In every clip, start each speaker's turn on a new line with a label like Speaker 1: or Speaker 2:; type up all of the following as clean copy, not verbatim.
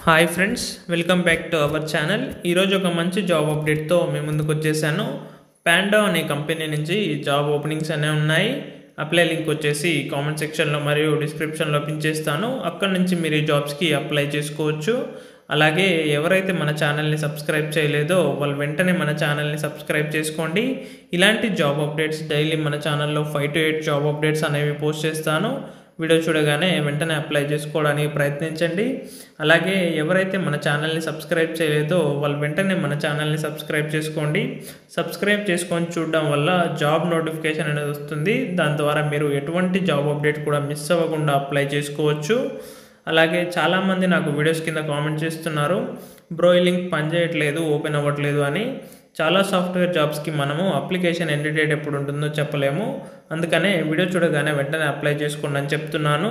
Speaker 1: Hi friends, welcome back to our channel. ఈరోజు ఒక మంచి జాబ్ అప్డేట్తో మేము ముందుకు వచ్చేసాను. పాండా అనే కంపెనీ నుంచి జాబ్ ఓపెనింగ్స్ అనేవి ఉన్నాయి. అప్లై లింక్ వచ్చేసి కామెంట్ సెక్షన్లో మరియు డిస్క్రిప్షన్లో పిన్ చేస్తాను. అక్కడ నుంచి మీరు ఈ జాబ్స్కి అప్లై చేసుకోవచ్చు. అలాగే ఎవరైతే మన ఛానల్ని సబ్స్క్రైబ్ చేయలేదో వాళ్ళు వెంటనే మన ఛానల్ని సబ్స్క్రైబ్ చేసుకోండి. ఇలాంటి జాబ్ అప్డేట్స్ డైలీ మన ఛానల్లో 5 to 8 జాబ్ అప్డేట్స్ అనేవి పోస్ట్ చేస్తాను. వీడియో చూడగానే వెంటనే అప్లై చేసుకోవడానికి ప్రయత్నించండి. అలాగే ఎవరైతే మన ఛానల్ని సబ్స్క్రైబ్ చేయలేదో వాళ్ళు వెంటనే మన ఛానల్ని సబ్స్క్రైబ్ చేసుకోండి. సబ్స్క్రైబ్ చేసుకొని చూడడం వల్ల జాబ్ నోటిఫికేషన్ అనేది వస్తుంది. దాని ద్వారా మీరు ఎటువంటి జాబ్ అప్డేట్ కూడా మిస్ అవ్వకుండా అప్లై చేసుకోవచ్చు. అలాగే చాలామంది నాకు వీడియోస్ కింద కామెంట్ చేస్తున్నారు, బ్రో ఈ లింక్ పనిచేయట్లేదు, ఓపెన్ అవ్వట్లేదు అని. చాలా సాఫ్ట్వేర్ జాబ్స్కి మనము అప్లికేషన్ ఎండ్ డేట్ ఎప్పుడు ఉంటుందో చెప్పలేము. అందుకనే వీడియో చూడగానే వెంటనే అప్లై చేసుకోండి అని చెప్తున్నాను.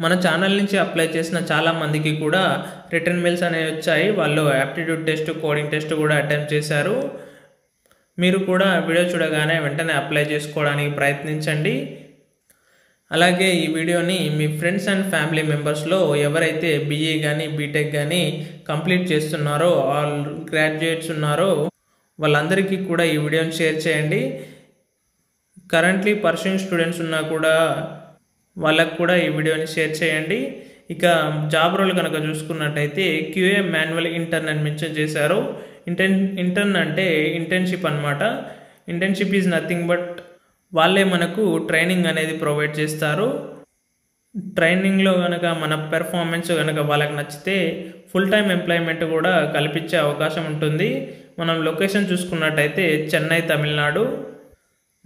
Speaker 1: మన ఛానల్ నుంచి అప్లై చేసిన చాలామందికి కూడా రిటర్న్ మెయిల్స్ అనేవి వచ్చాయి. వాళ్ళు యాప్టిట్యూడ్ టెస్ట్, కోడింగ్ టెస్ట్ కూడా అటెంప్ట్ చేశారు. మీరు కూడా వీడియో చూడగానే వెంటనే అప్లై చేసుకోవడానికి ప్రయత్నించండి. అలాగే ఈ వీడియోని మీ ఫ్రెండ్స్ అండ్ ఫ్యామిలీ మెంబర్స్లో ఎవరైతే బీఈ కానీ బీటెక్ కానీ కంప్లీట్ చేస్తున్నారో, ఆల్ గ్రాడ్యుయేట్స్ ఉన్నారో వాళ్ళందరికీ కూడా ఈ వీడియోని షేర్ చేయండి. కరెంట్లీ పర్సూయింగ్ స్టూడెంట్స్ ఉన్నా కూడా వాళ్ళకు కూడా ఈ వీడియోని షేర్ చేయండి. ఇక జాబ్ రోల్ కనుక చూసుకున్నట్టయితే క్యూఏ మాన్యువల్ ఇంటర్న్ అని మెన్షన్ చేశారు. ఇంటర్న్ అంటే ఇంటర్న్షిప్ అనమాట. ఇంటర్న్షిప్ ఈజ్ నథింగ్ బట్ వాళ్ళే మనకు ట్రైనింగ్ అనేది ప్రొవైడ్ చేస్తారు. ట్రైనింగ్లో కనుక మన పెర్ఫార్మెన్స్ కనుక వాళ్ళకి నచ్చితే ఫుల్ టైం ఎంప్లాయ్మెంట్ కూడా కల్పించే అవకాశం ఉంటుంది. మనం లొకేషన్ చూసుకున్నట్టయితే చెన్నై, తమిళనాడు.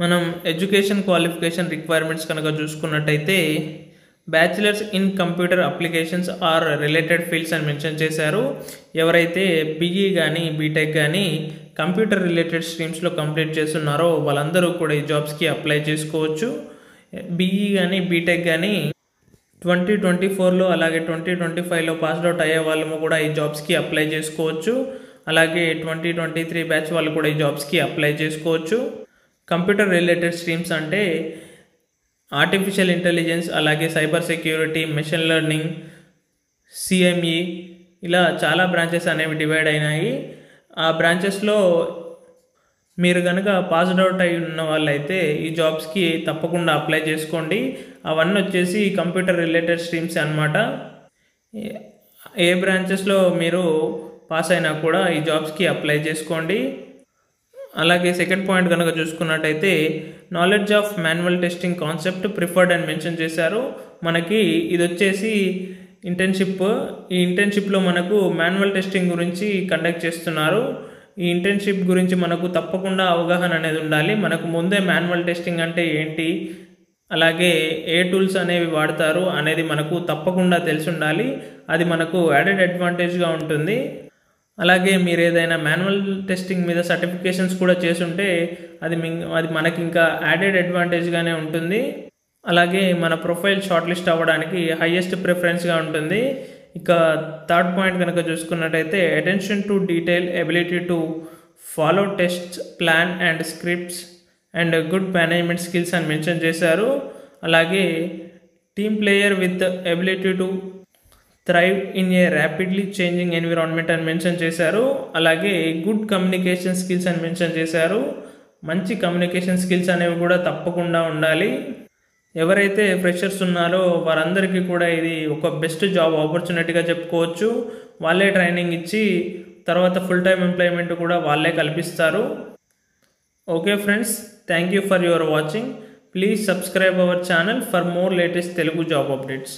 Speaker 1: మనం ఎడ్యుకేషన్ క్వాలిఫికేషన్ రిక్వైర్మెంట్స్ కనుక చూసుకున్నట్టయితే bachelors in computer applications or related fields అని మెన్షన్ చేశారు. ఎవరైతే బీఈ కానీ బీటెక్ కానీ కంప్యూటర్ రిలేటెడ్ స్ట్రీమ్స్లో కంప్లీట్ చేస్తున్నారో వాళ్ళందరూ కూడా ఈ జాబ్స్కి అప్లై చేసుకోవచ్చు. బీఈ కానీ బీటెక్ కానీ 2024లో అలాగే 2025లో పాస్డ్ అవుట్ అయ్యే వాళ్ళము కూడా ఈ జాబ్స్కి అప్లై చేసుకోవచ్చు. అలాగే 2023 బ్యాచ్ వాళ్ళు కూడా ఈ జాబ్స్కి అప్లై చేసుకోవచ్చు. కంప్యూటర్ రిలేటెడ్ స్ట్రీమ్స్ అంటే ఆర్టిఫిషియల్ ఇంటెలిజెన్స్, అలాగే cyber security, machine learning, CME, ఇలా చాలా బ్రాంచెస్ అనేవి డివైడ్ అయినాయి. ఆ బ్రాంచెస్లో మీరు కనుక పాస్డ్ అవుట్ అయి ఉన్న వాళ్ళైతే ఈ జాబ్స్కి తప్పకుండా అప్లై చేసుకోండి. అవన్నీ వచ్చేసి కంప్యూటర్ రిలేటెడ్ స్ట్రీమ్స్ అన్నమాట. ఏ బ్రాంచెస్లో మీరు పాస్ అయినా కూడా ఈ జాబ్స్కి అప్లై చేసుకోండి. అలాగే సెకండ్ పాయింట్ కనుక చూసుకున్నట్టయితే knowledge of manual testing concept preferred అని మెన్షన్ చేశారు. మనకి ఇది వచ్చేసి ఇంటర్న్షిప్. ఈ ఇంటర్న్షిప్లో మనకు మాన్యువల్ టెస్టింగ్ గురించి కండక్ట్ చేస్తున్నారు. ఈ ఇంటర్న్షిప్ గురించి మనకు తప్పకుండా అవగాహన అనేది ఉండాలి. మనకు ముందే మాన్యువల్ టెస్టింగ్ అంటే ఏంటి, అలాగే ఏ టూల్స్ అనేవి వాడతారు అనేది మనకు తప్పకుండా తెలిసి ఉండాలి. అది మనకు యాడెడ్ అడ్వాంటేజ్గా ఉంటుంది. అలాగే మీరు ఏదైనా మాన్యువల్ టెస్టింగ్ మీద సర్టిఫికేషన్స్ కూడా చేసుంటే అది మనకి ఇంకా యాడెడ్ అడ్వాంటేజ్గానే ఉంటుంది. అలాగే మన ప్రొఫైల్ షార్ట్ లిస్ట్ అవ్వడానికి హైయెస్ట్ ప్రిఫరెన్స్గా ఉంటుంది. ఇక థర్డ్ పాయింట్ కనుక చూసుకున్నట్టయితే attention to detail, ability to follow test plan and scripts and good management skills అని మెన్షన్ చేశారు. అలాగే team player with ability to thrive in a rapidly changing environment అని mention చేశారు. అలాగే గుడ్ కమ్యూనికేషన్ స్కిల్స్ అని mention చేశారు. మంచి communication skills అనేవి కూడా తప్పకుండా ఉండాలి. ఎవరైతే ఫ్రెషర్స్ ఉన్నారో వారందరికీ కూడా ఇది ఒక బెస్ట్ జాబ్ ఆపర్చునిటీగా చెప్పుకోవచ్చు. వాళ్ళే ట్రైనింగ్ ఇచ్చి తర్వాత ఫుల్ టైం ఎంప్లాయ్మెంట్ కూడా వాళ్ళే కల్పిస్తారు. Okay friends, thank you for your watching. Please subscribe our channel for more latest Telugu job updates.